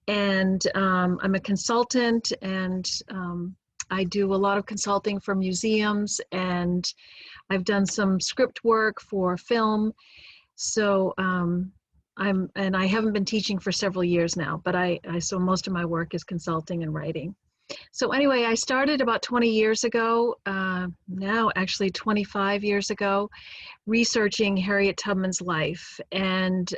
And I'm a consultant, and I do a lot of consulting for museums, and I've done some script work for film. So I haven't been teaching for several years now, but so most of my work is consulting and writing. So anyway, I started about 20 years ago, now actually 25 years ago, researching Harriet Tubman's life. And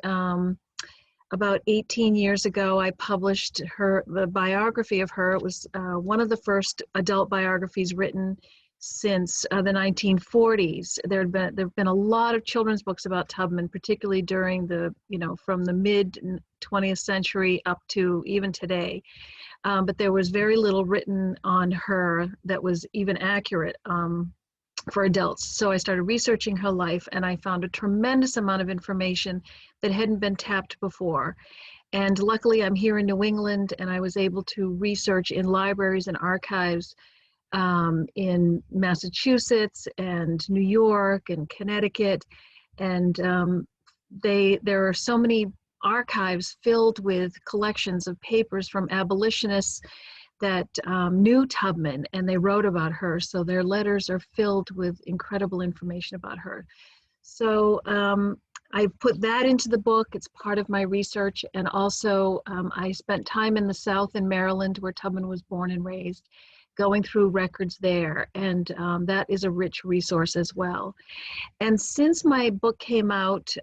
about 18 years ago, I published the biography of her. It was one of the first adult biographies written since the 1940s. There have been a lot of children's books about Tubman, particularly during from the mid 20th century up to even today. But there was very little written on her that was even accurate for adults. So I started researching her life, and I found a tremendous amount of information that hadn't been tapped before. And luckily I'm here in New England, and I was able to research in libraries and archives in Massachusetts and New York and Connecticut. And there are so many archives filled with collections of papers from abolitionists that knew Tubman, and they wrote about her. So their letters are filled with incredible information about her. So I put that into the book. It's part of my research. And also I spent time in the South in Maryland, where Tubman was born and raised, going through records there. And that is a rich resource as well. And since my book came out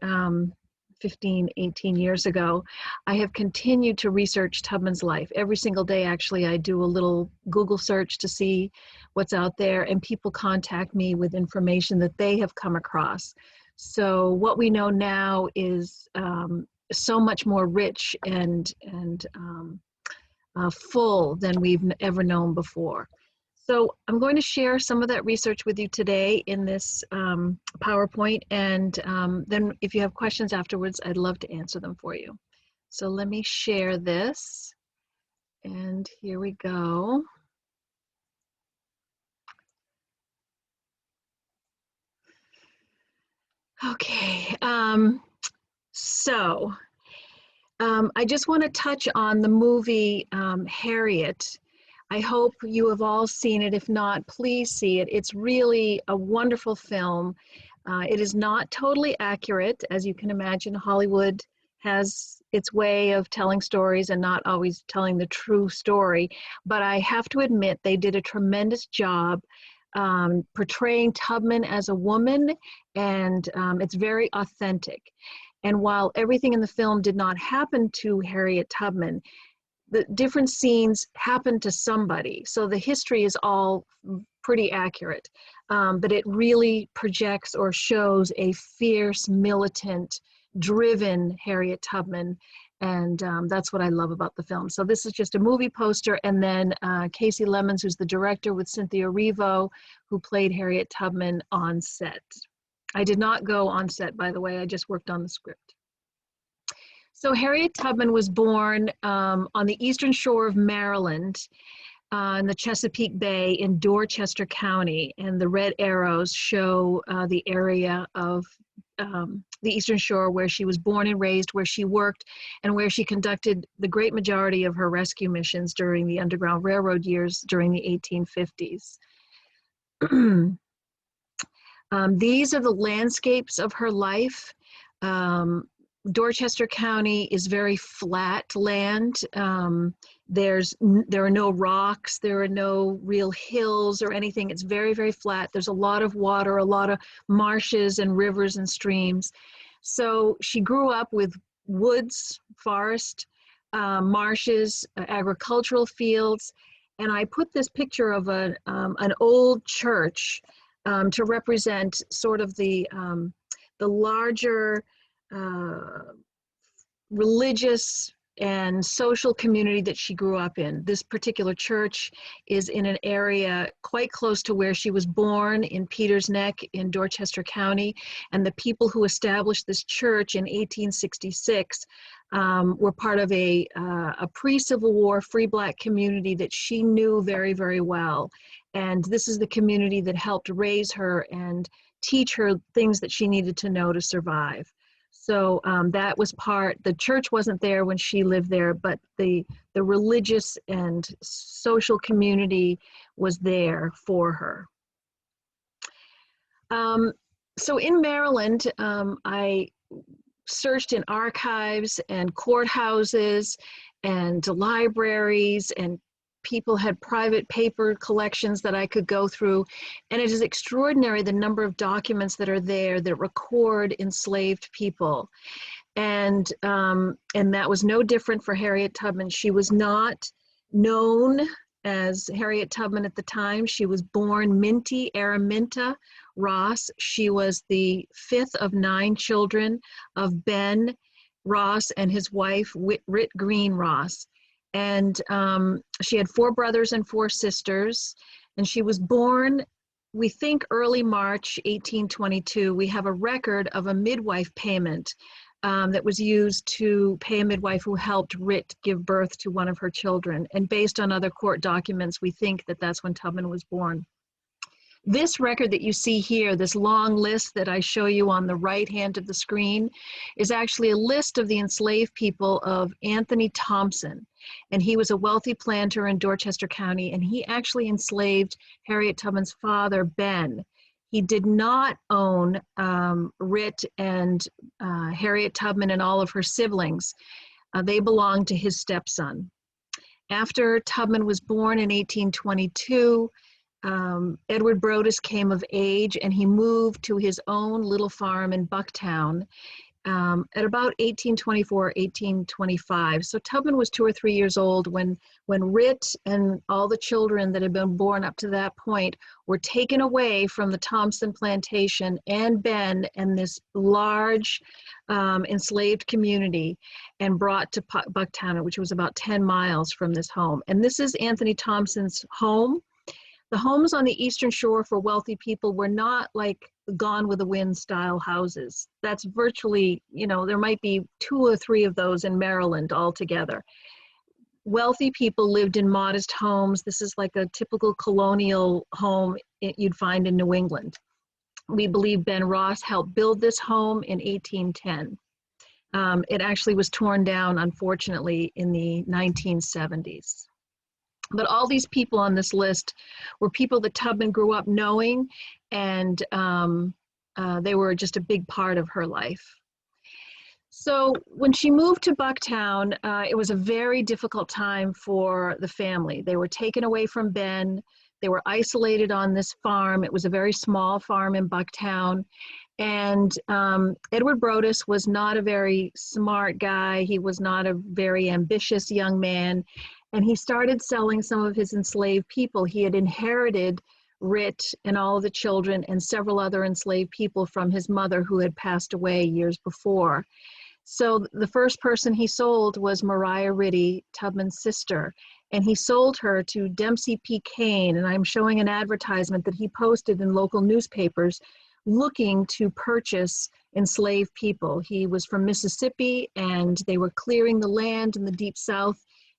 15, 18 years ago, I have continued to research Tubman's life. Every single day, actually, I do a little Google search to see what's out there, and people contact me with information that they have come across. So what we know now is so much more rich and full than we've ever known before. So I'm going to share some of that research with you today in this PowerPoint, and then if you have questions afterwards, I'd love to answer them for you. So let me share this, and here we go. Okay, so I just want to touch on the movie Harriet. I hope you have all seen it. If not, please see it. It's really a wonderful film. It is not totally accurate. As you can imagine, Hollywood has its way of telling stories and not always telling the true story. But I have to admit, they did a tremendous job portraying Tubman as a woman, and it's very authentic. And while everything in the film did not happen to Harriet Tubman, the different scenes happen to somebody. So the history is all pretty accurate, but it really projects or shows a fierce, militant, driven Harriet Tubman. And that's what I love about the film. So this is just a movie poster, and then Casey Lemons, who's the director, with Cynthia Erivo, who played Harriet Tubman on set. I did not go on set, by the way, I just worked on the script. So Harriet Tubman was born on the eastern shore of Maryland, in the Chesapeake Bay in Dorchester County, and the red arrows show the area of the eastern shore where she was born and raised, where she worked, and where she conducted the great majority of her rescue missions during the Underground Railroad years during the 1850s. These are the landscapes of her life. Dorchester County is very flat land. There are no rocks, there are no real hills or anything. It's very, very flat. There's a lot of water, a lot of marshes and rivers and streams. So she grew up with woods, forest, marshes, agricultural fields. And I put this picture of an old church to represent sort of the larger religious and social community that she grew up in. This particular church is in an area quite close to where she was born, in Peters Neck in Dorchester County. And the people who established this church in 1866 were part of a pre-Civil War free Black community that she knew very, very well. And this is the community that helped raise her and teach her things that she needed to know to survive. So that was the church wasn't there when she lived there, but the religious and social community was there for her. So in Maryland, I searched in archives and courthouses and libraries, and people had private paper collections that I could go through. And it is extraordinary the number of documents that are there that record enslaved people. And that was no different for Harriet Tubman. She was not known as Harriet Tubman at the time. She was born Minty Araminta Ross. She was the fifth of 9 children of Ben Ross and his wife, Rit Green Ross. And she had 4 brothers and 4 sisters. And she was born, we think, early March 1822. We have a record of a midwife payment that was used to pay a midwife who helped Rit give birth to one of her children. And based on other court documents, we think that that's when Tubman was born. This record that you see here, this long list that I show you on the right hand of the screen, is actually a list of the enslaved people of Anthony Thompson. And he was a wealthy planter in Dorchester County, and he actually enslaved Harriet Tubman's father, Ben. He did not own Rit and Harriet Tubman and all of her siblings. They belonged to his stepson. After Tubman was born in 1822, Edward Brodess came of age, and he moved to his own little farm in Bucktown at about 1824, 1825. So Tubman was 2 or 3 years old when Rit and all the children that had been born up to that point were taken away from the Thompson plantation and Ben and this large enslaved community and brought to Bucktown, which was about 10 miles from this home. And this is Anthony Thompson's home. The homes on the Eastern Shore for wealthy people were not like Gone with the Wind style houses. That's virtually, there might be 2 or 3 of those in Maryland altogether. Wealthy people lived in modest homes. This is like a typical colonial home you'd find in New England. We believe Ben Ross helped build this home in 1810. It actually was torn down, unfortunately, in the 1970s. But all these people on this list were people that Tubman grew up knowing, and they were just a big part of her life. So when she moved to Bucktown, it was a very difficult time for the family. They were taken away from Ben. They were isolated on this farm. It was a very small farm in Bucktown. And Edward Brodess was not a very smart guy. He was not a very ambitious young man. And he started selling some of his enslaved people. He had inherited Rit and all of the children and several other enslaved people from his mother who had passed away years before. So the first person he sold was Maria Ritty, Tubman's sister. And he sold her to Dempsey P. Kane. And I'm showing an advertisement that he posted in local newspapers looking to purchase enslaved people. He was from Mississippi, and they were clearing the land in the Deep South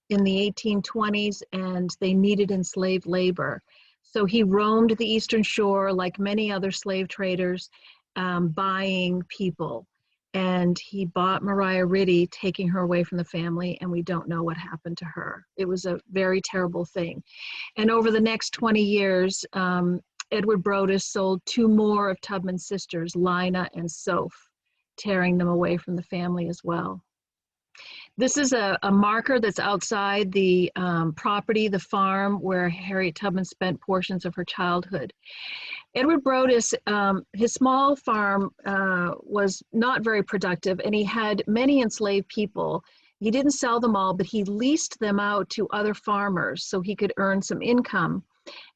in the 1820s, and they needed enslaved labor. So he roamed the Eastern Shore like many other slave traders, buying people. And he bought Maria Ritty, taking her away from the family, and we don't know what happened to her. It was a very terrible thing. And over the next 20 years, Edward Brodess sold 2 more of Tubman's sisters, Lina and Soph, tearing them away from the family as well. This is a marker that's outside the property, the farm, where Harriet Tubman spent portions of her childhood. Edward Brodess, his small farm was not very productive, and he had many enslaved people. He didn't sell them all, but he leased them out to other farmers so he could earn some income.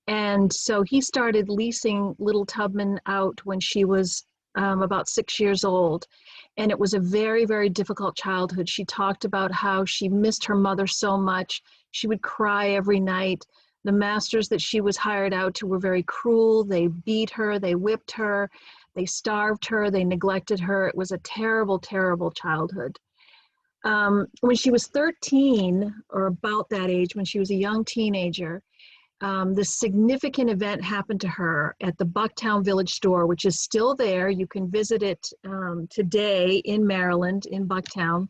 And so he started leasing little Tubman out when she was about 6 years old. And it was a very, very difficult childhood. She talked about how she missed her mother so much. She would cry every night. The masters that she was hired out to were very cruel. They beat her, they whipped her, they starved her, they neglected her. It was a terrible, terrible childhood. When she was 13, or about that age, when she was a young teenager, this significant event happened to her at the Bucktown Village store, which is still there. You can visit it today in Maryland, in Bucktown.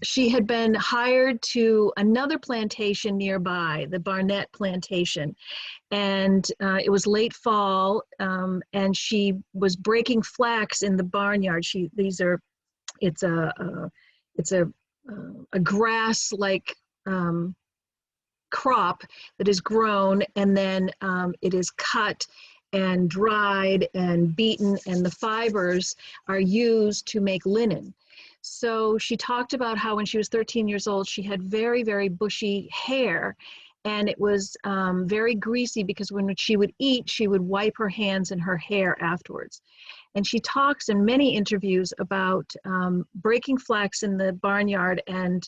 She had been hired to another plantation nearby, the Barnett Plantation, and it was late fall, and she was breaking flax in the barnyard. It's a grass-like crop that is grown, and then it is cut and dried and beaten, and the fibers are used to make linen. So she talked about how when she was 13 years old, she had very, very bushy hair, and it was very greasy because when she would eat, she would wipe her hands and her hair afterwards. And she talks in many interviews about breaking flax in the barnyard, and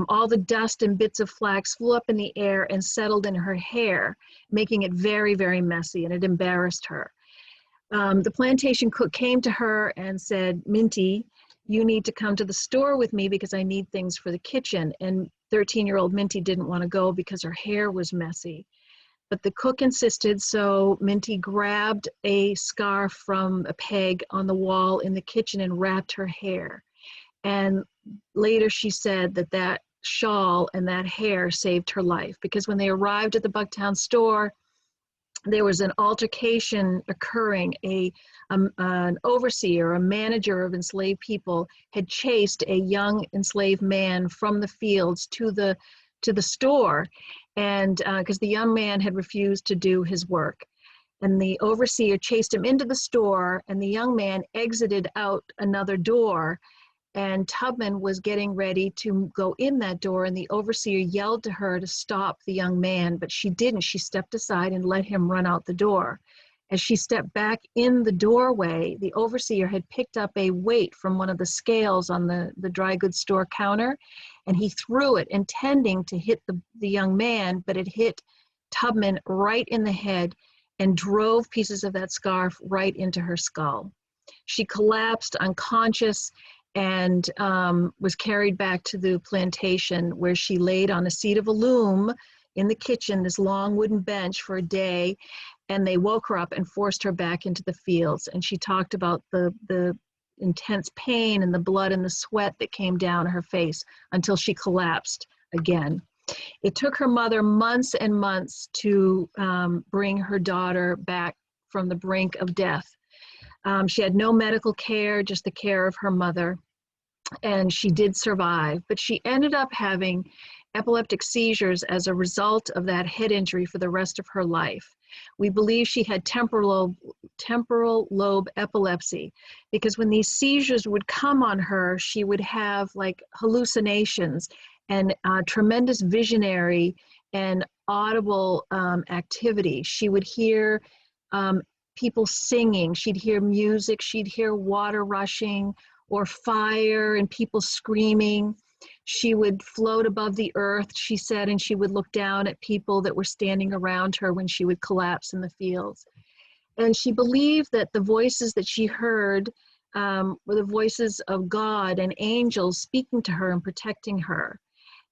all the dust and bits of flax flew up in the air and settled in her hair, making it very, very messy, and it embarrassed her. The plantation cook came to her and said, "Minty, you need to come to the store with me because I need things for the kitchen." And 13-year-old Minty didn't want to go because her hair was messy. But the cook insisted, so Minty grabbed a scarf from a peg on the wall in the kitchen and wrapped her hair. And later she said that that shawl and that hair saved her life, because when they arrived at the Bucktown store, there was an altercation occurring. An overseer, a manager of enslaved people, had chased a young enslaved man from the fields to the store, and because the young man had refused to do his work. And the overseer chased him into the store, and the young man exited out another door, and Tubman was getting ready to go in that door, and the overseer yelled to her to stop the young man, but she didn't. She stepped aside and let him run out the door. As she stepped back in the doorway, the overseer had picked up a weight from one of the scales on the dry goods store counter, and he threw it, intending to hit the young man, but it hit Tubman right in the head and drove pieces of that scarf right into her skull. She collapsed unconscious and was carried back to the plantation, where she laid on a seat of a loom in the kitchen, this long wooden bench, for a day, and they woke her up and forced her back into the fields. And she talked about the intense pain and the blood and the sweat that came down her face until she collapsed again. It took her mother months and months to bring her daughter back from the brink of death. She had no medical care, just the care of her mother, and she did survive, but she ended up having epileptic seizures as a result of that head injury for the rest of her life. We believe she had temporal lobe epilepsy, because when these seizures would come on her, she would have like hallucinations and tremendous visionary and audible activity. She would hear people singing, she'd hear music, she'd hear water rushing or fire and people screaming. She would float above the earth, she said, and she would look down at people that were standing around her when she would collapse in the fields. And she believed that the voices that she heard were the voices of God and angels speaking to her and protecting her.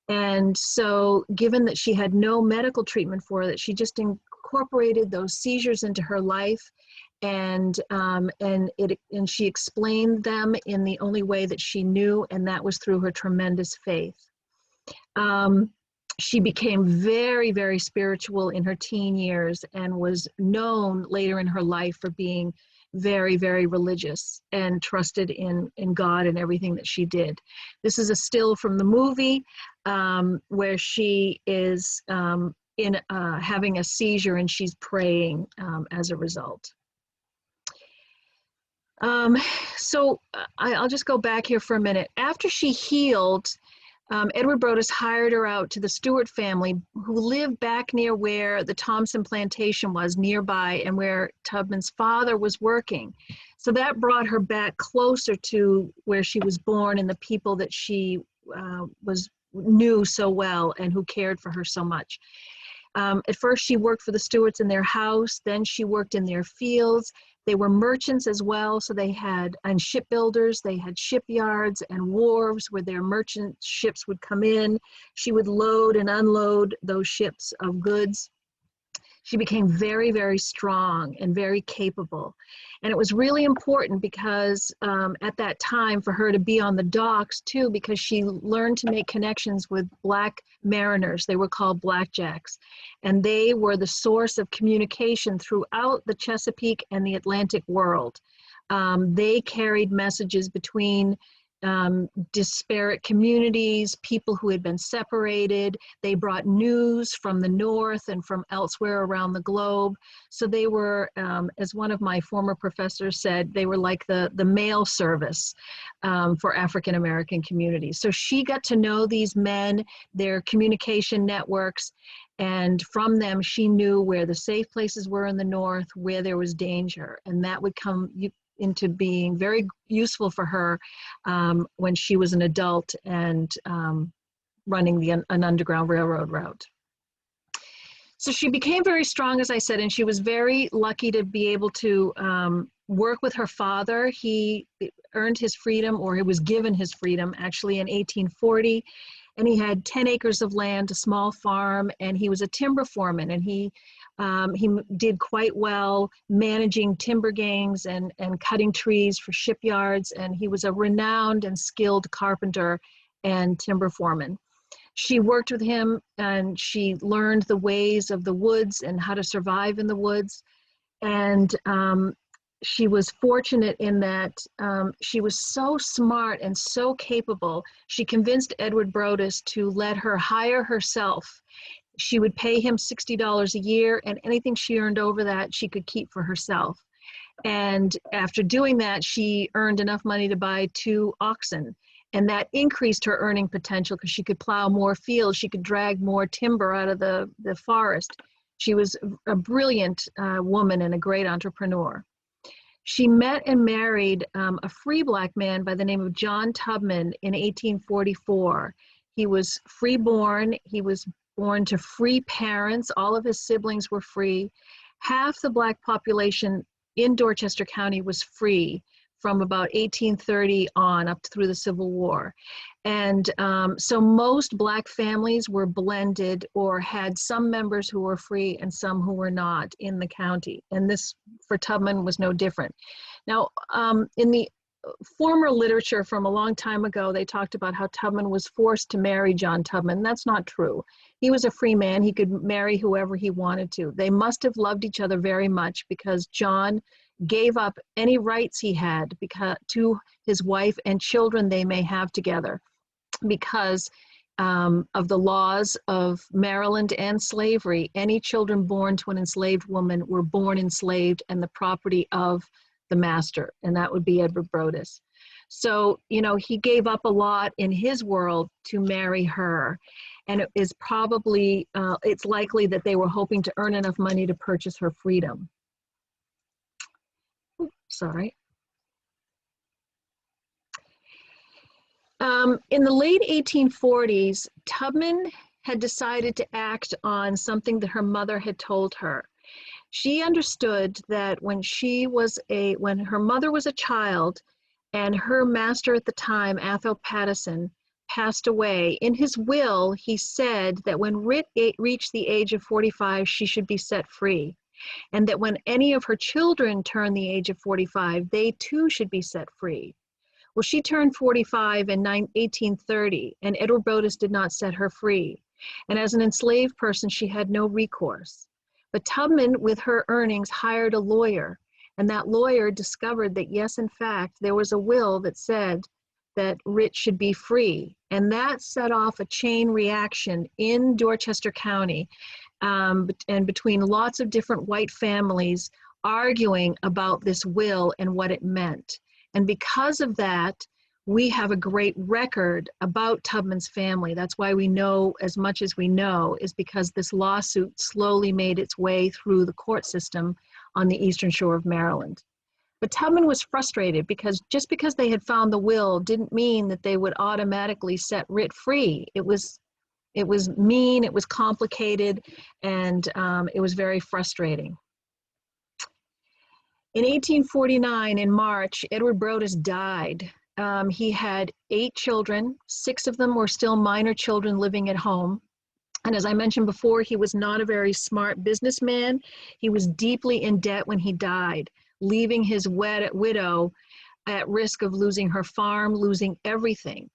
And so, given that she had no medical treatment for it, she just incorporated those seizures into her life, and she explained them in the only way that she knew, and that was through her tremendous faith. She became very, very spiritual in her teen years and was known later in her life for being very, very religious and trusted in God and everything that she did. This is a still from the movie where she is having a seizure and she's praying as a result. So I'll just go back here for a minute. After she healed, Edward Brodess hired her out to the Stewart family, who lived back near where the Thompson plantation was nearby and where Tubman's father was working. So that brought her back closer to where she was born and the people that she knew so well and who cared for her so much. At first she worked for the Stewarts in their house, then she worked in their fields, They were merchants as well, so they had, and shipbuilders, they had shipyards and wharves where their merchant ships would come in. She would load and unload those ships of goods. She became very, very strong and very capable. And it was really important because at that time for her to be on the docks too, because she learned to make connections with black mariners. They were called blackjacks. And they were the source of communication throughout the Chesapeake and the Atlantic world. They carried messages between disparate communities, people who had been separated. They brought news from the north and from elsewhere around the globe. So they were, as one of my former professors said, they were like the mail service for African American communities. So she got to know these men, their communication networks, and from them she knew where the safe places were in the north, where there was danger, and that would come into being very useful for her when she was an adult and running an Underground Railroad route. So she became very strong, as I said, and she was very lucky to be able to work with her father. He earned his freedom, or he was given his freedom, actually in 1840. And he had 10 acres of land, a small farm, and he was a timber foreman. And he did quite well managing timber gangs and cutting trees for shipyards. And he was a renowned and skilled carpenter and timber foreman. She worked with him and she learned the ways of the woods and how to survive in the woods. And she was fortunate in that she was so smart and so capable. She convinced Edward Brodess to let her hire herself. She would pay him $60 a year, and anything she earned over that, she could keep for herself. And after doing that, she earned enough money to buy 2 oxen. And that increased her earning potential because she could plow more fields. She could drag more timber out of the forest. She was a brilliant woman and a great entrepreneur. She met and married a free black man by the name of John Tubman in 1844. He was free-born. He was born to free parents. All of his siblings were free. Half the black population in Dorchester County was free from about 1830 on up through the Civil War. And so most black families were blended or had some members who were free and some who were not in the county. And this for Tubman was no different. Now, in the former literature from a long time ago, they talked about how Tubman was forced to marry John Tubman. That's not true. He was a free man. He could marry whoever he wanted to. They must have loved each other very much because John gave up any rights he had to his wife and children they may have together because of the laws of Maryland and slavery. Any children born to an enslaved woman were born enslaved and the property of the master, and that would be Edward Brodess. So, you know, he gave up a lot in his world to marry her. And it is probably, it's likely that they were hoping to earn enough money to purchase her freedom. Oops, sorry. In the late 1840s, Tubman had decided to act on something that her mother had told her. She understood that when her mother was a child and her master at the time, Athol Pattison, passed away, in his will, he said that when Rit reached the age of 45, she should be set free. And that when any of her children turned the age of 45, they too should be set free. Well, she turned 45 in 1830, and Edward Brodess did not set her free. And as an enslaved person, she had no recourse. But Tubman, with her earnings, hired a lawyer, and that lawyer discovered that, yes, in fact, there was a will that said that Rit should be free. And that set off a chain reaction in Dorchester County and between lots of different white families arguing about this will and what it meant. And because of that, we have a great record about Tubman's family. That's why we know as much as we know, is because this lawsuit slowly made its way through the court system on the eastern shore of Maryland. But Tubman was frustrated because just because they had found the will didn't mean that they would automatically set Rit free. It was mean, it was complicated, and it was very frustrating. In 1849, in March, Edward Brodess died. He had 8 children. 6 of them were still minor children living at home. And as I mentioned before, he was not a very smart businessman. He was deeply in debt when he died, leaving his widow at risk of losing her farm, losing everything.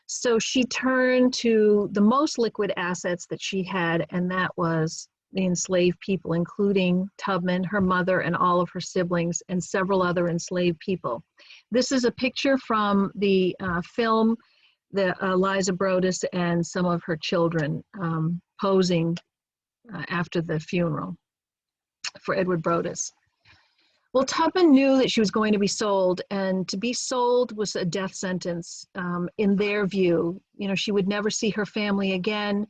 So she turned to the most liquid assets that she had, and that was the enslaved people, including Tubman, her mother, and all of her siblings, and several other enslaved people. This is a picture from the film, the Eliza Brodess and some of her children posing after the funeral for Edward Brodess. Well, Tubman knew that she was going to be sold, and to be sold was a death sentence in their view. You know, she would never see her family again,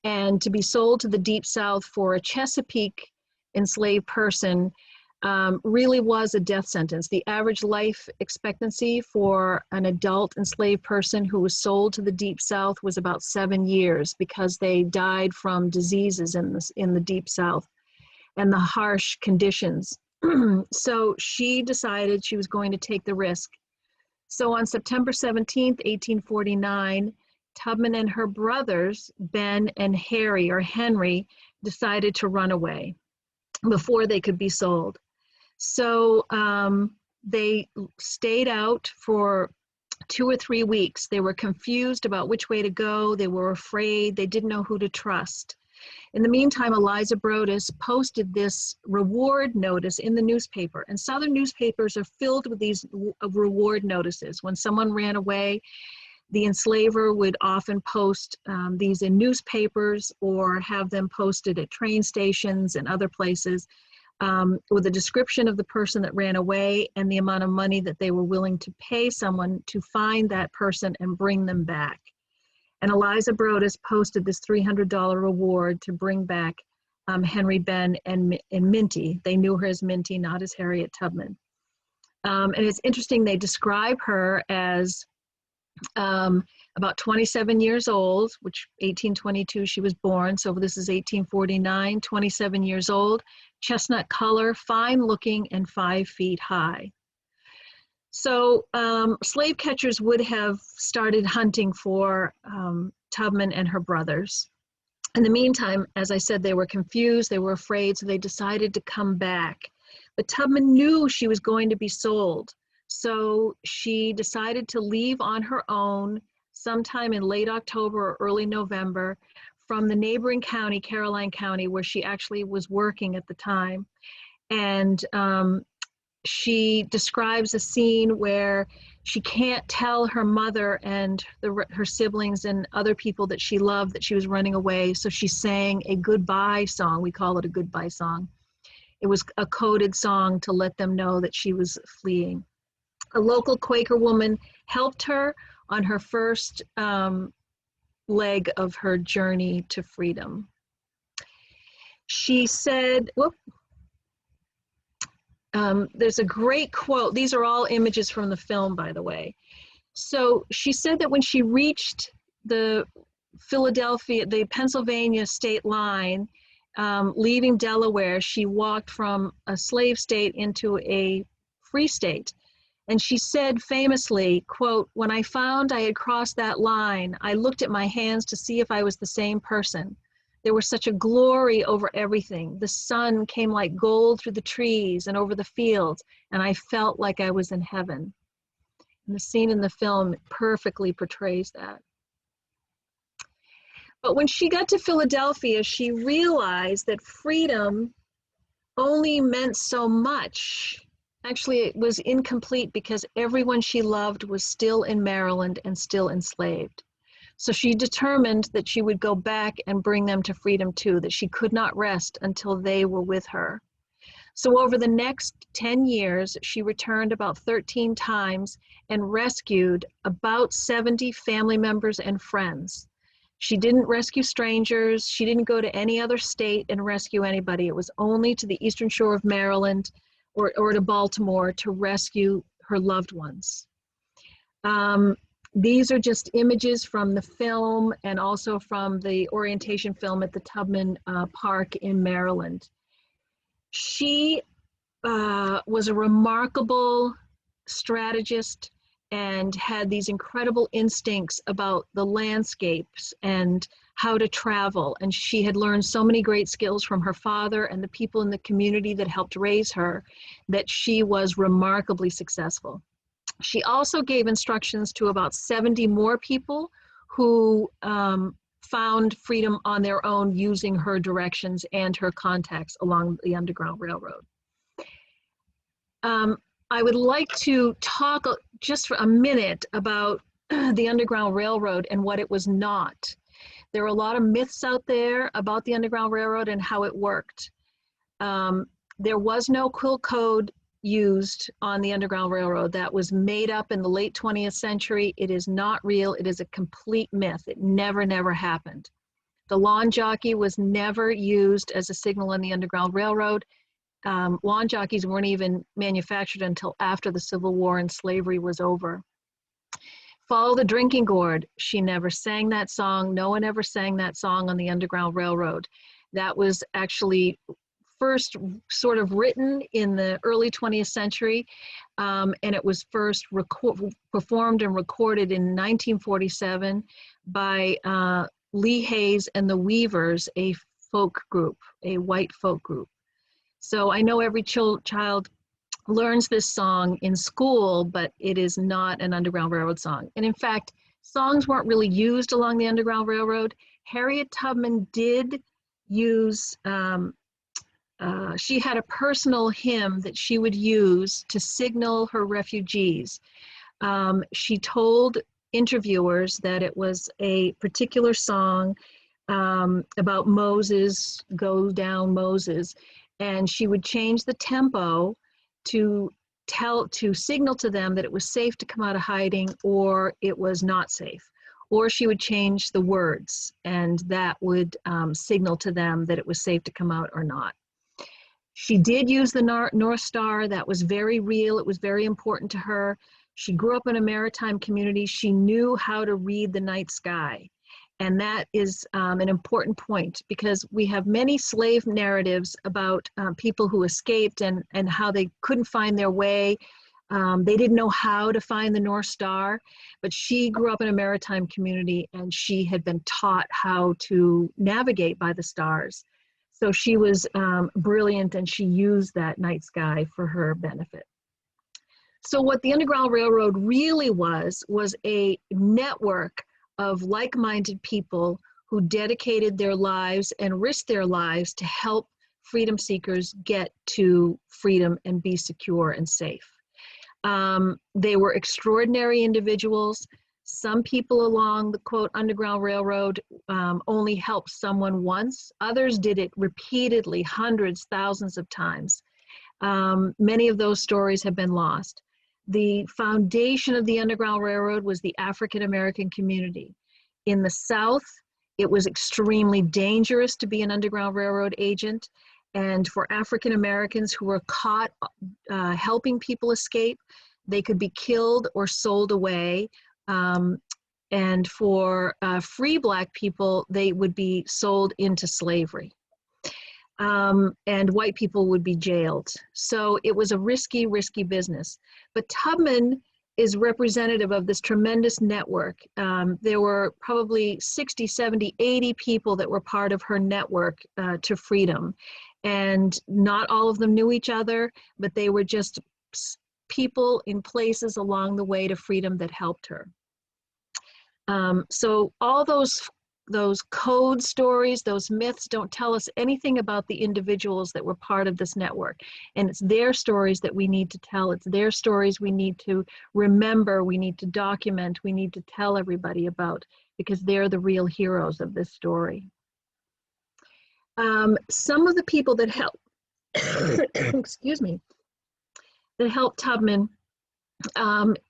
and to be sold to the Deep South for a Chesapeake enslaved person really was a death sentence. The average life expectancy for an adult enslaved person who was sold to the Deep South was about 7 years, because they died from diseases in the Deep South and the harsh conditions. So she decided she was going to take the risk. So on September 17th, 1849, Tubman and her brothers, Ben and Harry, or Henry, decided to run away before they could be sold. So they stayed out for 2 or 3 weeks. They were confused about which way to go. They were afraid. They didn't know who to trust. In the meantime, Eliza Brodess posted this reward notice in the newspaper, and Southern newspapers are filled with these reward notices. When someone ran away, the enslaver would often post these in newspapers or have them posted at train stations and other places with a description of the person that ran away and the amount of money that they were willing to pay someone to find that person and bring them back. And Eliza Brodess posted this $300 reward to bring back Henry, Ben, and Minty. They knew her as Minty, not as Harriet Tubman. And it's interesting, they describe her as about 27 years old, which 1822 she was born, so this is 1849, 27 years old, chestnut color, fine looking, and 5 feet high. So slave catchers would have started hunting for Tubman and her brothers. In the meantime, as I said, they were confused, they were afraid, so they decided to come back. But Tubman knew she was going to be sold, so she decided to leave on her own sometime in late October or early November from the neighboring county, Caroline County, where she actually was working at the time. And she describes a scene where she can't tell her mother and her siblings and other people that she loved that she was running away, so she sang a goodbye song. We call it a goodbye song. It was a coded song to let them know that she was fleeing. A local Quaker woman helped her on her first leg of her journey to freedom. She said, there's a great quote. These are all images from the film, by the way. So she said that when she reached the Pennsylvania state line, leaving Delaware, she walked from a slave state into a free state. And she said famously, quote, "When I found I had crossed that line, I looked at my hands to see if I was the same person. There was such a glory over everything. The sun came like gold through the trees and over the fields, and I felt like I was in heaven." And the scene in the film perfectly portrays that. But when she got to Philadelphia, she realized that freedom only meant so much. Actually, it was incomplete because everyone she loved was still in Maryland and still enslaved. So she determined that she would go back and bring them to freedom too, that she could not rest until they were with her. So over the next 10 years, she returned about 13 times and rescued about 70 family members and friends. She didn't rescue strangers. She didn't go to any other state and rescue anybody. It was only to the eastern shore of Maryland or to Baltimore to rescue her loved ones. These are just images from the film and also from the orientation film at the Tubman Park in Maryland. She was a remarkable strategist and had these incredible instincts about the landscapes and how to travel. And she had learned so many great skills from her father and the people in the community that helped raise her, that she was remarkably successful. She also gave instructions to about 70 more people who found freedom on their own using her directions and her contacts along the Underground Railroad. I would like to talk just for a minute about the Underground Railroad and what it was not. There are a lot of myths out there about the Underground Railroad and how it worked. There was no quill code used on the Underground Railroad. That was made up in the late 20th century. It is not real. It is a complete myth. It never happened. The lawn jockey was never used as a signal on the Underground Railroad. Lawn jockeys weren't even manufactured until after the Civil War and slavery was over. Follow the Drinking Gourd. She never sang that song. No one ever sang that song on the Underground Railroad. That was actually first sort of written in the early 20th century, and it was first performed and recorded in 1947 by Lee Hayes and the Weavers, a folk group, a white folk group. So I know every child learns this song in school, but it is not an Underground Railroad song. And in fact, songs weren't really used along the Underground Railroad. Harriet Tubman did use, she had a personal hymn that she would use to signal her refugees. She told interviewers that it was a particular song about Moses, go down Moses, and she would change the tempo to signal to them that it was safe to come out of hiding or it was not safe. Or she would change the words, and that would signal to them that it was safe to come out or not. She did use the North Star. That was very real. It was very important to her. She grew up in a maritime community. She knew how to read the night sky. And that is an important point, because we have many slave narratives about people who escaped and how they couldn't find their way. They didn't know how to find the North Star, but she grew up in a maritime community and she had been taught how to navigate by the stars. So she was brilliant, and she used that night sky for her benefit. So what the Underground Railroad really was a network of like-minded people who dedicated their lives and risked their lives to help freedom seekers get to freedom and be secure and safe. They were extraordinary individuals. Some people along the, quote, Underground Railroad only helped someone once. Others did it repeatedly, hundreds, thousands of times. Many of those stories have been lost. The foundation of the Underground Railroad was the African American community. In the South, it was extremely dangerous to be an Underground Railroad agent. And for African Americans who were caught helping people escape, they could be killed or sold away. And for free Black people, they would be sold into slavery. And white people would be jailed. So it was a risky business. But Tubman is representative of this tremendous network. There were probably 60, 70, 80 people that were part of her network to freedom. And not all of them knew each other, but they were just people in places along the way to freedom that helped her. So all those code stories, those myths don't tell us anything about the individuals that were part of this network. And it's their stories that we need to tell. It's their stories we need to remember, we need to document, we need to tell everybody about, because they're the real heroes of this story. Some of the people that helped, excuse me, that helped Tubman,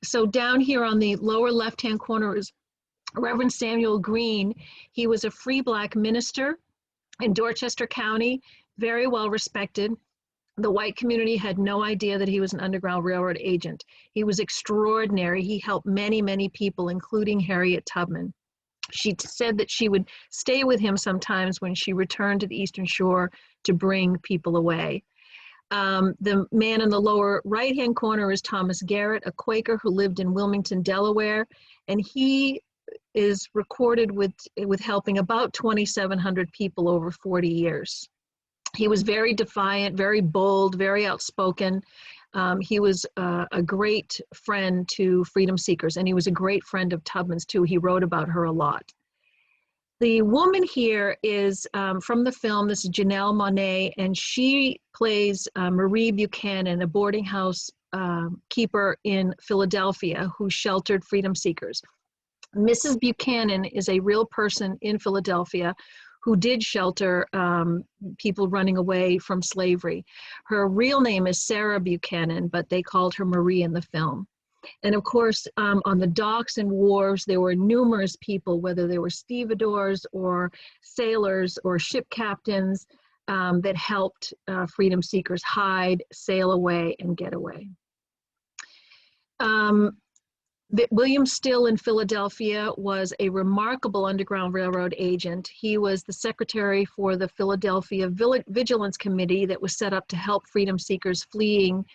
so down here on the lower left-hand corner is Reverend Samuel Green. He was a free Black minister in Dorchester County, very well respected. The white community had no idea that he was an Underground Railroad agent. He was extraordinary. He helped many, many people, including Harriet Tubman. She said that she would stay with him sometimes when she returned to the Eastern Shore to bring people away. The man in the lower right-hand corner is Thomas Garrett, a Quaker who lived in Wilmington, Delaware, and he is recorded with helping about 2,700 people over 40 years. He was very defiant, very bold, very outspoken. He was a great friend to freedom seekers, and he was a great friend of Tubman's too. He wrote about her a lot. The woman here is from the film. This is Janelle Monáe, and she plays Marie Buchanan, a boarding house keeper in Philadelphia who sheltered freedom seekers. Mrs. Buchanan is a real person in Philadelphia who did shelter people running away from slavery. Her real name is Sarah Buchanan, but they called her Marie in the film. And of course, on the docks and wharves, there were numerous people, whether they were stevedores or sailors or ship captains, that helped freedom seekers hide, sail away, and get away. William Still in Philadelphia was a remarkable Underground Railroad agent. He was the secretary for the Philadelphia Vigilance Committee that was set up to help freedom seekers fleeing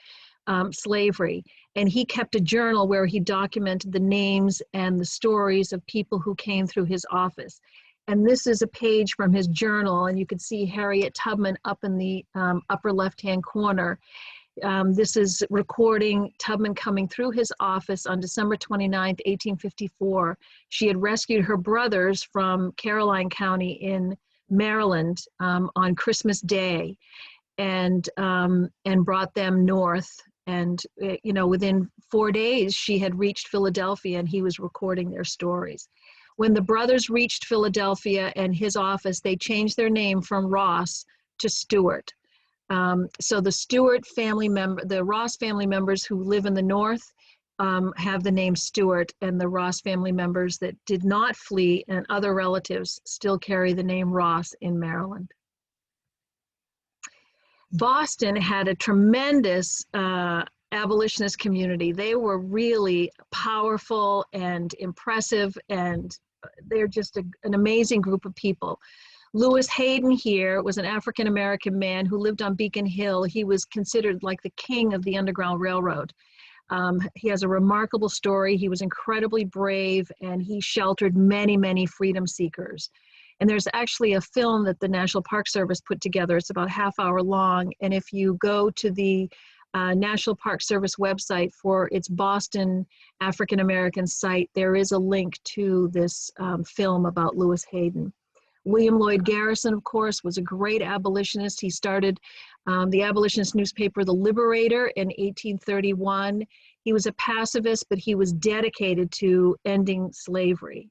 slavery. And he kept a journal where he documented the names and the stories of people who came through his office. And this is a page from his journal, and you can see Harriet Tubman up in the upper left-hand corner. This is recording Tubman coming through his office on December 29th, 1854. She had rescued her brothers from Caroline County in Maryland on Christmas Day, and brought them north. And you know, within 4 days, she had reached Philadelphia, and he was recording their stories. When the brothers reached Philadelphia and his office, they changed their name from Ross to Stewart. So the Stewart family member, the Ross family members who live in the north have the name Stewart, and the Ross family members that did not flee and other relatives still carry the name Ross in Maryland. Boston had a tremendous abolitionist community. They were really powerful and impressive, and they're just an amazing group of people. Lewis Hayden here was an African-American man who lived on Beacon Hill. He was considered like the king of the Underground Railroad. He has a remarkable story. He was incredibly brave, and he sheltered many, many freedom seekers. And there's actually a film that the National Park Service put together. It's about a half-hour long, and if you go to the National Park Service website for its Boston African-American site, there is a link to this film about Lewis Hayden. William Lloyd Garrison, of course, was a great abolitionist. He started the abolitionist newspaper, The Liberator, in 1831. He was a pacifist, but he was dedicated to ending slavery.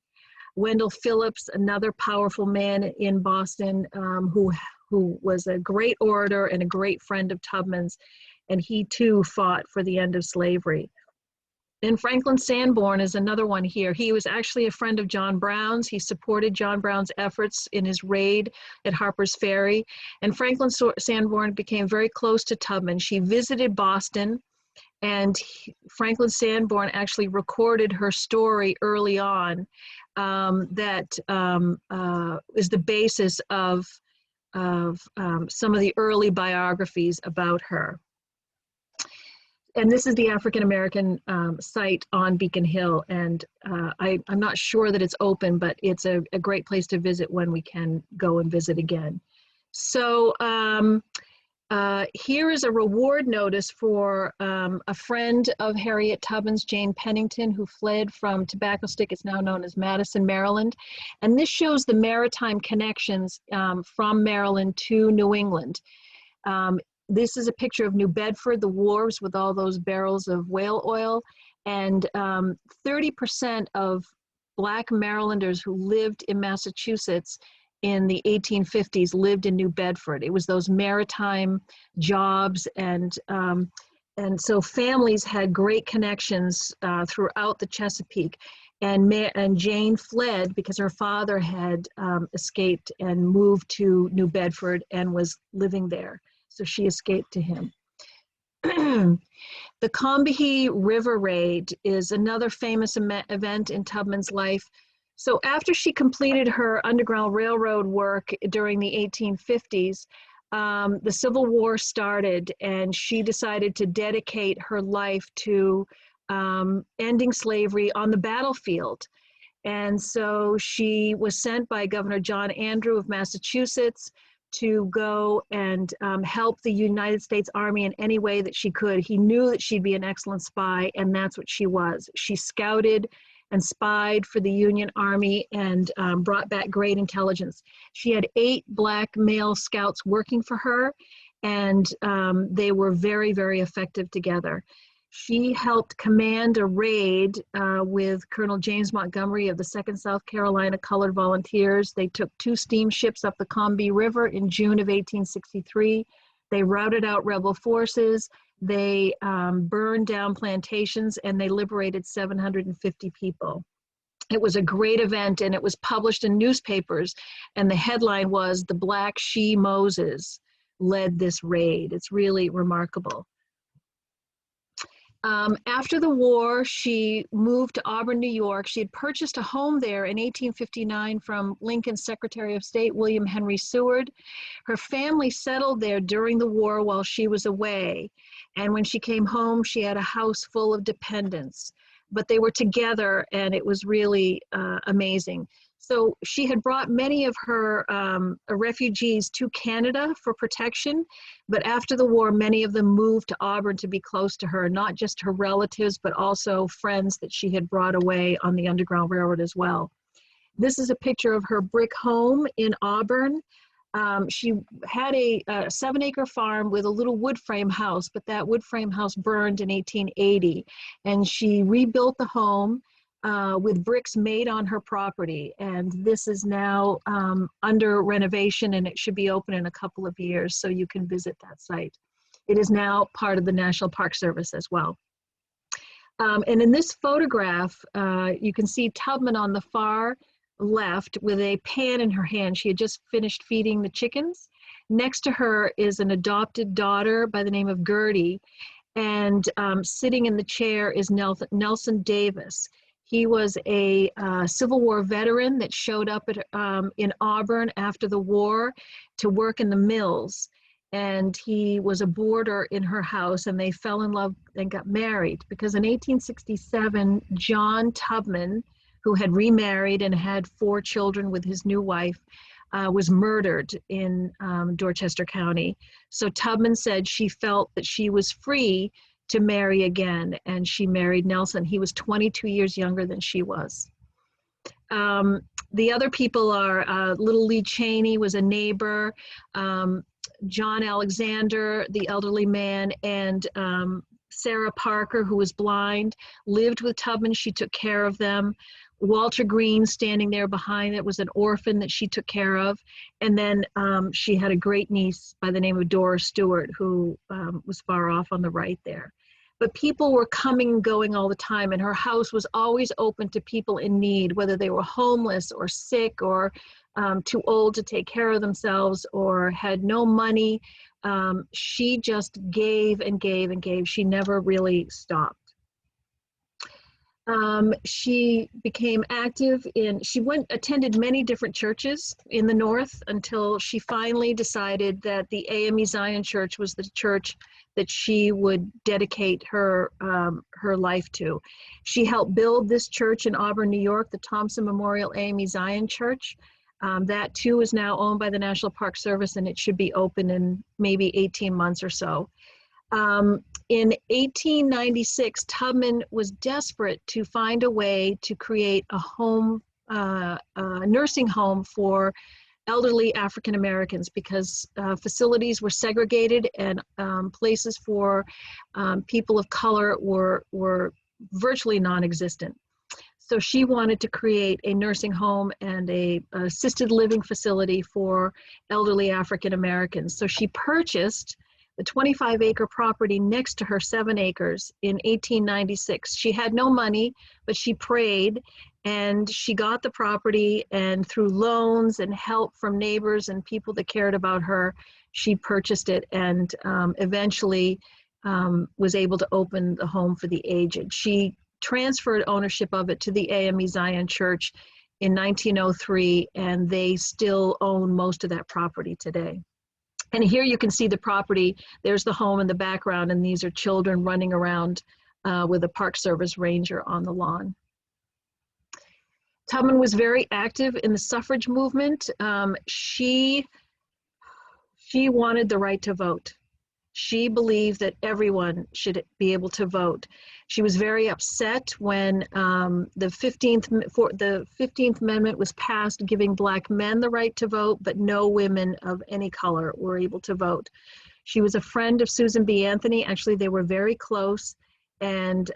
Wendell Phillips, another powerful man in Boston, who was a great orator and a great friend of Tubman's, and he too fought for the end of slavery. And Franklin Sanborn is another one here. He was actually a friend of John Brown's. He supported John Brown's efforts in his raid at Harper's Ferry. And Franklin Sanborn became very close to Tubman. She visited Boston, and Franklin Sanborn actually recorded her story early on that is the basis of some of the early biographies about her. And this is the African-American site on Beacon Hill, and I'm not sure that it's open, but it's a great place to visit when we can go and visit again. So here is a reward notice for a friend of Harriet Tubman's, Jane Pennington, who fled from Tobacco Stick. It's now known as Madison, Maryland. And this shows the maritime connections from Maryland to New England. This is a picture of New Bedford, the wharves with all those barrels of whale oil. And 30% of Black Marylanders who lived in Massachusetts in the 1850s lived in New Bedford. It was those maritime jobs, and so families had great connections throughout the Chesapeake. And Jane fled because her father had escaped and moved to New Bedford and was living there. So she escaped to him. The Combahee River Raid is another famous event in Tubman's life. So after she completed her Underground Railroad work during the 1850s, the Civil War started, and she decided to dedicate her life to ending slavery on the battlefield. And so she was sent by Governor John Andrew of Massachusetts to go and help the United States Army in any way that she could. He knew that she'd be an excellent spy, and that's what she was. She scouted and spied for the Union Army and brought back great intelligence. She had 8 black male scouts working for her, and they were very, very effective together. She helped command a raid with Colonel James Montgomery of the 2nd South Carolina Colored Volunteers. They took 2 steamships up the Combahee River in June of 1863. They routed out rebel forces. They burned down plantations, and they liberated 750 people. It was a great event, and it was published in newspapers, and the headline was, "The Black She Moses led this raid." It's really remarkable. After the war, she moved to Auburn, New York. She had purchased a home there in 1859 from Lincoln's Secretary of State, William Henry Seward. Her family settled there during the war while she was away. And when she came home, she had a house full of dependents. But they were together, and it was really amazing. So she had brought many of her refugees to Canada for protection, but after the war, many of them moved to Auburn to be close to her, not just her relatives, but also friends that she had brought away on the Underground Railroad as well. This is a picture of her brick home in Auburn. She had a 7-acre farm with a little wood frame house, but that wood frame house burned in 1880, and she rebuilt the home with bricks made on her property, and this is now under renovation, and it should be open in a couple of years, so you can visit that site. It is now part of the National Park Service as well. And in this photograph, you can see Tubman on the far left with a pan in her hand. She had just finished feeding the chickens. Next to her is an adopted daughter by the name of Gertie, and sitting in the chair is Nelson Davis. He was a Civil War veteran that showed up at, in Auburn after the war to work in the mills. And he was a boarder in her house, and they fell in love and got married. Because in 1867, John Tubman, who had remarried and had 4 children with his new wife, was murdered in Dorchester County. So Tubman said she felt that she was free to marry again, and she married Nelson. He was 22 years younger than she was. The other people are Little Lee Cheney was a neighbor, John Alexander, the elderly man, and Sarah Parker, who was blind, lived with Tubman. She took care of them. Walter Green, standing there behind it, was an orphan that she took care of. And then she had a great niece by the name of Dora Stewart, who was far off on the right there. But people were coming and going all the time, and her house was always open to people in need, whether they were homeless or sick or too old to take care of themselves or had no money. She just gave and gave and gave. She never really stopped. She became active she attended many different churches in the North until she finally decided that the AME Zion Church was the church that she would dedicate her life to. She helped build this church in Auburn, New York, the Thompson Memorial AME Zion Church. That too is now owned by the National Park Service, and it should be open in maybe 18 months or so. In 1896, Tubman was desperate to find a way to create a home, a nursing home for elderly African Americans, because facilities were segregated and places for people of color were virtually non-existent. So she wanted to create a nursing home and a assisted living facility for elderly African Americans. So she purchased the 25-acre property next to her 7 acres in 1896. She had no money, but she prayed, and she got the property, and through loans and help from neighbors and people that cared about her, she purchased it, and eventually was able to open the home for the aged. She transferred ownership of it to the AME Zion Church in 1903, and they still own most of that property today. And here you can see the property. There's the home in the background, and these are children running around with a Park Service ranger on the lawn. Tubman was very active in the suffrage movement. She wanted the right to vote. She believed that everyone should be able to vote. She was very upset when the 15th Amendment was passed, giving Black men the right to vote, but no women of any color were able to vote. She was a friend of Susan B. Anthony. Actually, they were very close, and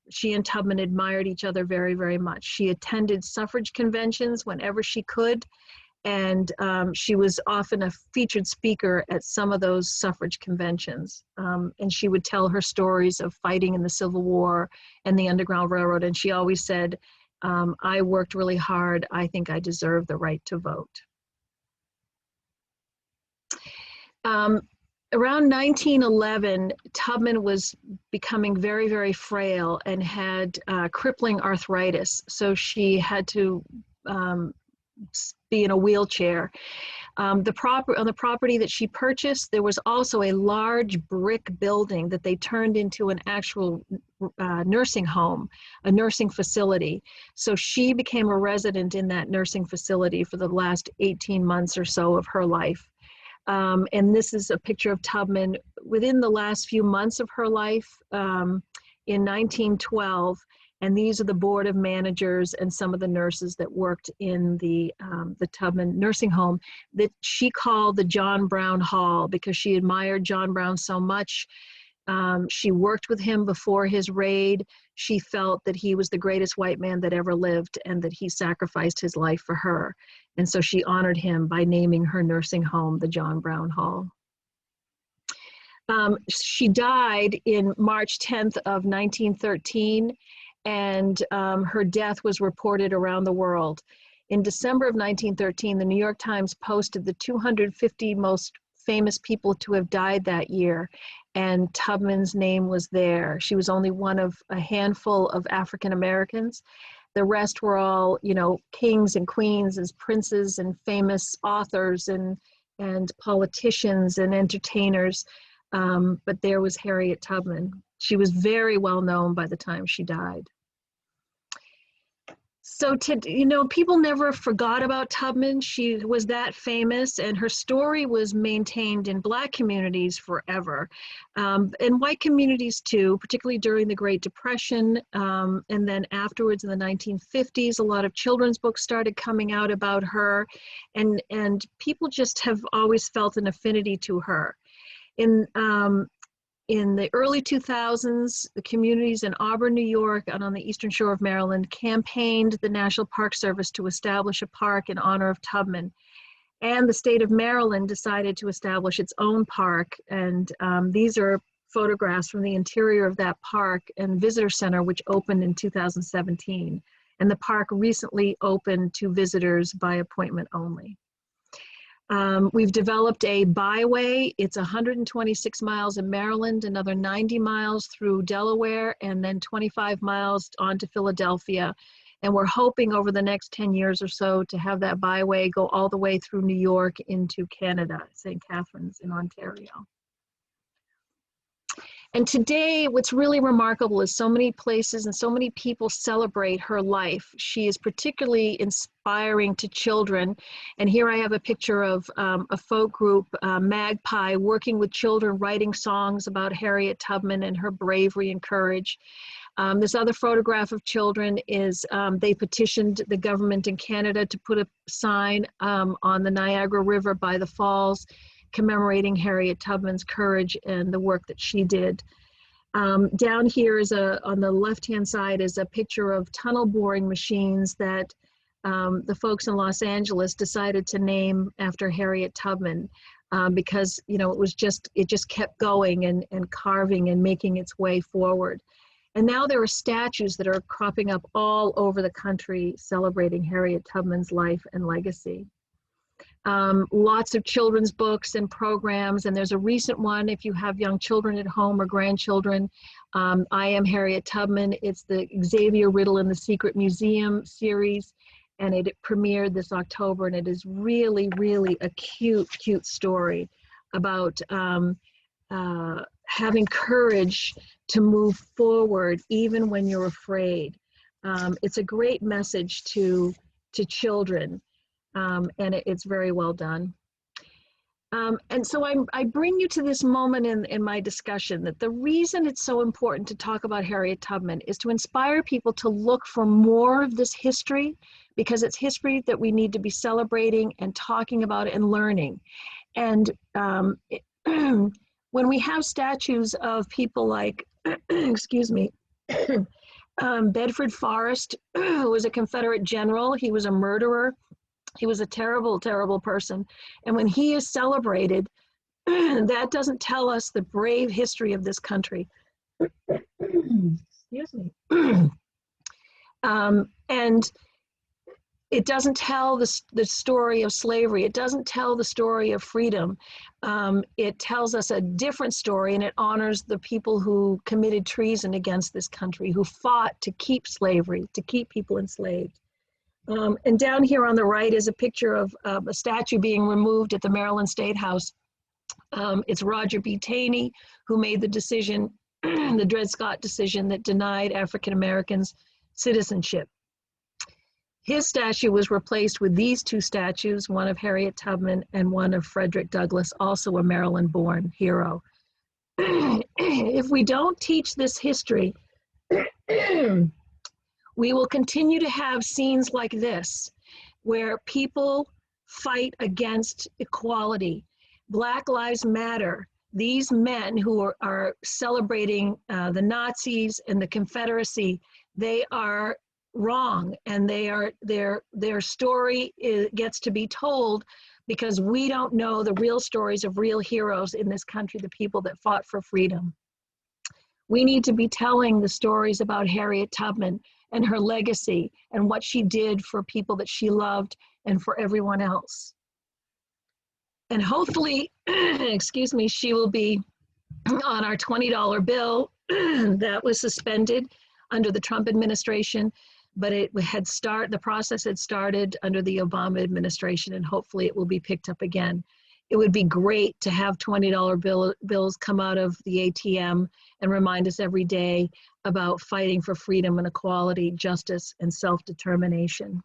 she and Tubman admired each other very, very much. She attended suffrage conventions whenever she could, and she was often a featured speaker at some of those suffrage conventions. And she would tell her stories of fighting in the Civil War and the Underground Railroad. And she always said, I worked really hard. I think I deserve the right to vote. Around 1911, Tubman was becoming very, very frail and had crippling arthritis. So she had to be in a wheelchair. On the property that she purchased, there was also a large brick building that they turned into an actual nursing home, a nursing facility. So she became a resident in that nursing facility for the last 18 months or so of her life. And this is a picture of Tubman within the last few months of her life in 1912. And these are the board of managers and some of the nurses that worked in the Tubman nursing home that she called the John Brown Hall because she admired John Brown so much. She worked with him before his raid. She felt that he was the greatest white man that ever lived and that he sacrificed his life for her. And so she honored him by naming her nursing home the John Brown Hall. She died in March 10th of 1913. And her death was reported around the world. In December of 1913, the New York Times posted the 250 most famous people to have died that year, and Tubman's name was there. She was only one of a handful of African Americans. The rest were all, you know, kings and queens and princes and famous authors and politicians and entertainers. But there was Harriet Tubman. She was very well known by the time she died. So, people never forgot about Tubman. She was that famous, and her story was maintained in Black communities forever, and white communities too, particularly during the Great Depression. And then afterwards in the 1950s, a lot of children's books started coming out about her, and people just have always felt an affinity to her. In the early 2000s, the communities in Auburn, New York, and on the eastern shore of Maryland campaigned the National Park Service to establish a park in honor of Tubman. And the state of Maryland decided to establish its own park. And these are photographs from the interior of that park and visitor center, which opened in 2017. And the park recently opened to visitors by appointment only. We've developed a byway. It's 126 miles in Maryland, another 90 miles through Delaware, and then 25 miles on to Philadelphia. And we're hoping over the next 10 years or so to have that byway go all the way through New York into Canada, St. Catharines in Ontario. And today, what's really remarkable is so many places and so many people celebrate her life. She is particularly inspiring to children. And here I have a picture of a folk group, Magpie, working with children, writing songs about Harriet Tubman and her bravery and courage. This other photograph of children is they petitioned the government in Canada to put a sign on the Niagara River by the falls, commemorating Harriet Tubman's courage and the work that she did. Down here is on the left-hand side is a picture of tunnel boring machines that the folks in Los Angeles decided to name after Harriet Tubman because, you know, it just kept going and carving and making its way forward. And now there are statues that are cropping up all over the country celebrating Harriet Tubman's life and legacy. Lots of children's books and programs, and there's a recent one if you have young children at home or grandchildren. I Am Harriet Tubman. It's the Xavier Riddle in the Secret Museum series, and it premiered this October, and it is really, really a cute, cute story about having courage to move forward even when you're afraid. It's a great message to children, and it's very well done. And so I bring you to this moment in my discussion that the reason it's so important to talk about Harriet Tubman is to inspire people to look for more of this history, because it's history that we need to be celebrating and talking about and learning. And when we have statues of people like, excuse me, Bedford Forrest, who was a Confederate general, he was a murderer. He was a terrible, terrible person. And when he is celebrated, that doesn't tell us the brave history of this country. Excuse me. And it doesn't tell the story of slavery. It doesn't tell the story of freedom. It tells us a different story, and it honors the people who committed treason against this country, who fought to keep slavery, to keep people enslaved. And down here on the right is a picture of a statue being removed at the Maryland State House. It's Roger B. Taney who made the decision, the Dred Scott decision that denied African Americans citizenship. His statue was replaced with these two statues, one of Harriet Tubman and one of Frederick Douglass, also a Maryland-born hero. If we don't teach this history, we will continue to have scenes like this, where people fight against equality. Black Lives Matter. These men who are celebrating the Nazis and the Confederacy, they are wrong, and their story gets to be told because we don't know the real stories of real heroes in this country, the people that fought for freedom. We need to be telling the stories about Harriet Tubman and her legacy and what she did for people that she loved and for everyone else. And hopefully, excuse me, she will be on our $20 bill that was suspended under the Trump administration, but the process had started under the Obama administration, and hopefully it will be picked up again. It would be great to have $20 bills come out of the ATM and remind us every day about fighting for freedom and equality, justice, and self-determination.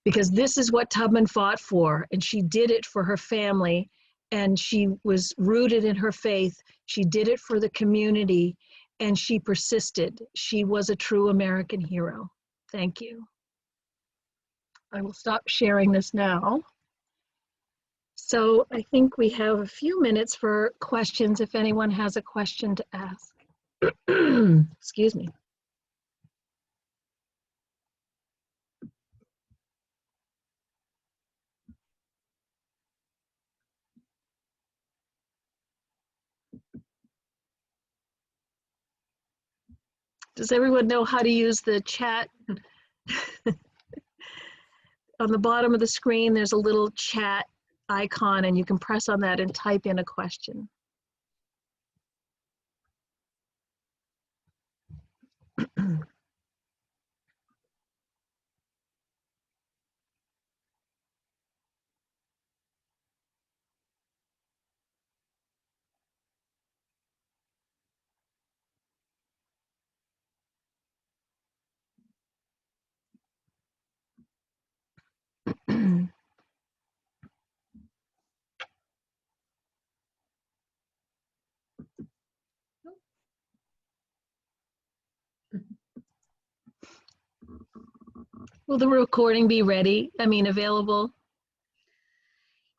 Because this is what Tubman fought for, and she did it for her family, and she was rooted in her faith. She did it for the community, and she persisted. She was a true American hero. Thank you. I will stop sharing this now. So I think we have a few minutes for questions if anyone has a question to ask. Excuse me. Does everyone know how to use the chat? On the bottom of the screen, there's a little chat icon, and you can press on that and type in a question. Will the recording be ready? Available?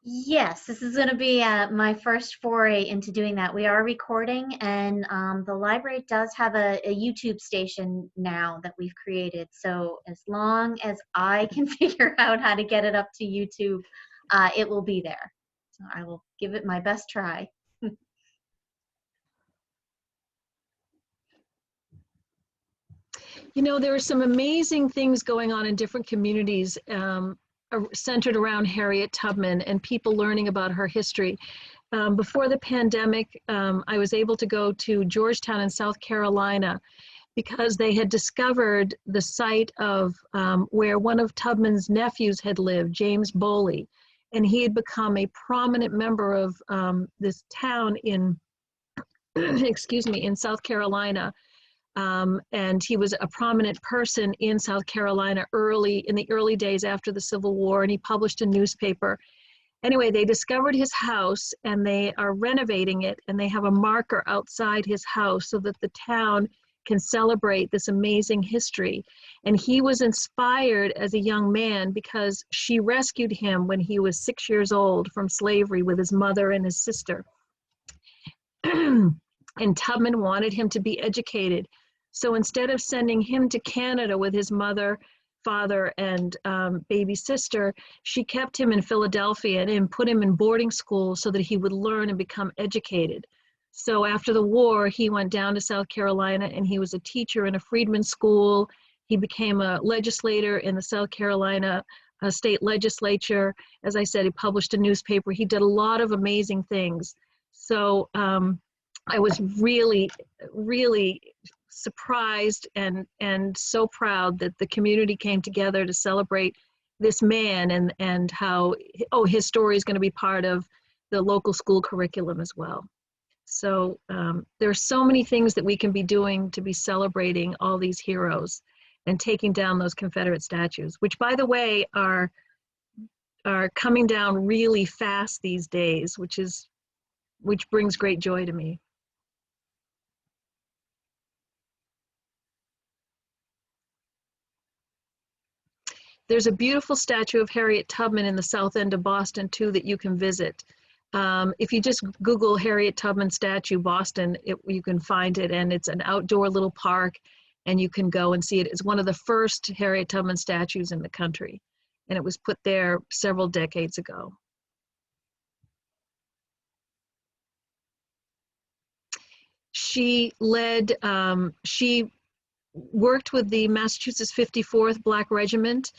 Yes, this is going to be my first foray into doing that. We are recording, and the library does have a YouTube station now that we've created. So as long as I can figure out how to get it up to YouTube, it will be there. So I will give it my best try. You know, there are some amazing things going on in different communities centered around Harriet Tubman and people learning about her history. Before the pandemic, I was able to go to Georgetown in South Carolina because they had discovered the site of where one of Tubman's nephews had lived, James Boley. and he had become a prominent member of this town in, excuse me, in South Carolina. And he was a prominent person in South Carolina in the early days after the Civil War, and he published a newspaper. Anyway, they discovered his house and they are renovating it, and they have a marker outside his house so that the town can celebrate this amazing history. And he was inspired as a young man because she rescued him when he was 6 years old from slavery with his mother and his sister. And Tubman wanted him to be educated. So instead of sending him to Canada with his mother, father, and baby sister, she kept him in Philadelphia and put him in boarding school so that he would learn and become educated. So after the war, he went down to South Carolina and he was a teacher in a freedmen's school. He became a legislator in the South Carolina state legislature. As I said, he published a newspaper. He did a lot of amazing things. So I was really, really surprised and so proud that the community came together to celebrate this man, and how, oh, his story is going to be part of the local school curriculum as well. So there are so many things that we can be doing to be celebrating all these heroes and taking down those Confederate statues, which, by the way, are coming down really fast these days, which brings great joy to me. There's a beautiful statue of Harriet Tubman in the South End of Boston, too, that you can visit. If you just Google Harriet Tubman statue, Boston, you can find it, and it's an outdoor little park, and you can go and see it. It's one of the first Harriet Tubman statues in the country, and it was put there several decades ago. She worked with the Massachusetts 54th Black Regiment.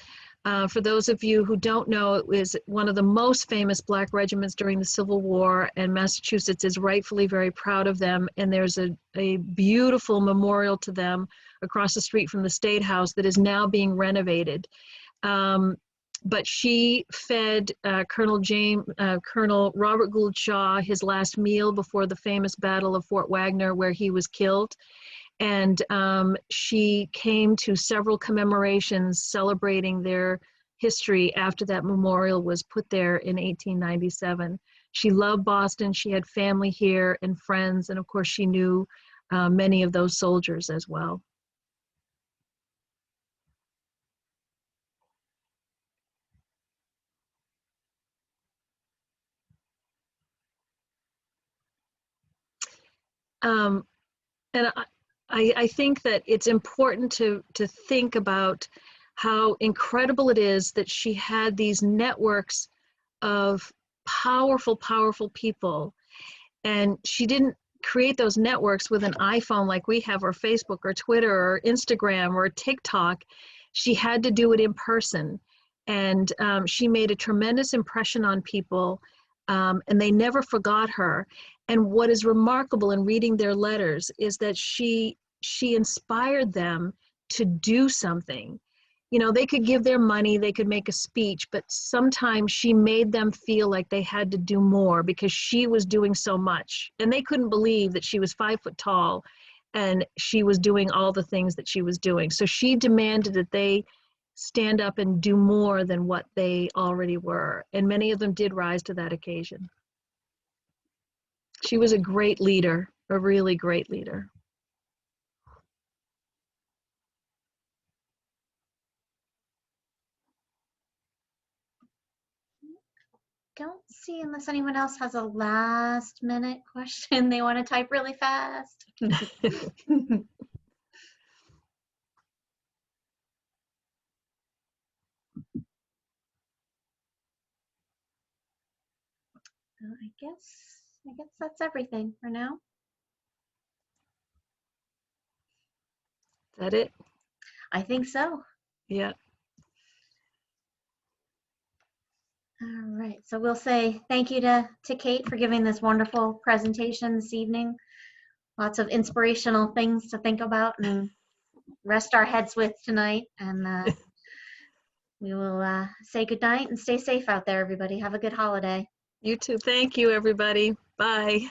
For those of you who don't know, it was one of the most famous Black regiments during the Civil War, and Massachusetts is rightfully very proud of them. And there's a beautiful memorial to them across the street from the State House that is now being renovated. But she fed Colonel Robert Gould Shaw his last meal before the famous Battle of Fort Wagner, where he was killed. And she came to several commemorations celebrating their history after that memorial was put there in 1897. She loved Boston. She had family here and friends. And of course, she knew many of those soldiers as well. And I think that it's important to think about how incredible it is that she had these networks of powerful, powerful people. And she didn't create those networks with an iPhone like we have, or Facebook, or Twitter, or Instagram, or TikTok. She had to do it in person. And she made a tremendous impression on people, and they never forgot her. And what is remarkable in reading their letters is that she inspired them to do something. You know, they could give their money, they could make a speech, but sometimes she made them feel like they had to do more because she was doing so much. And they couldn't believe that she was 5 foot tall and she was doing all the things that she was doing. So she demanded that they stand up and do more than what they already were. And many of them did rise to that occasion. She was a great leader, a really great leader. Don't see unless anyone else has a last minute question they want to type really fast. I guess that's everything for now. Is that it? I think so. Yeah. All right, so we'll say thank you to Kate for giving this wonderful presentation this evening. Lots of inspirational things to think about and rest our heads with tonight. And we will say goodnight and stay safe out there, everybody. Have a good holiday. You too. Thank you, everybody. Bye.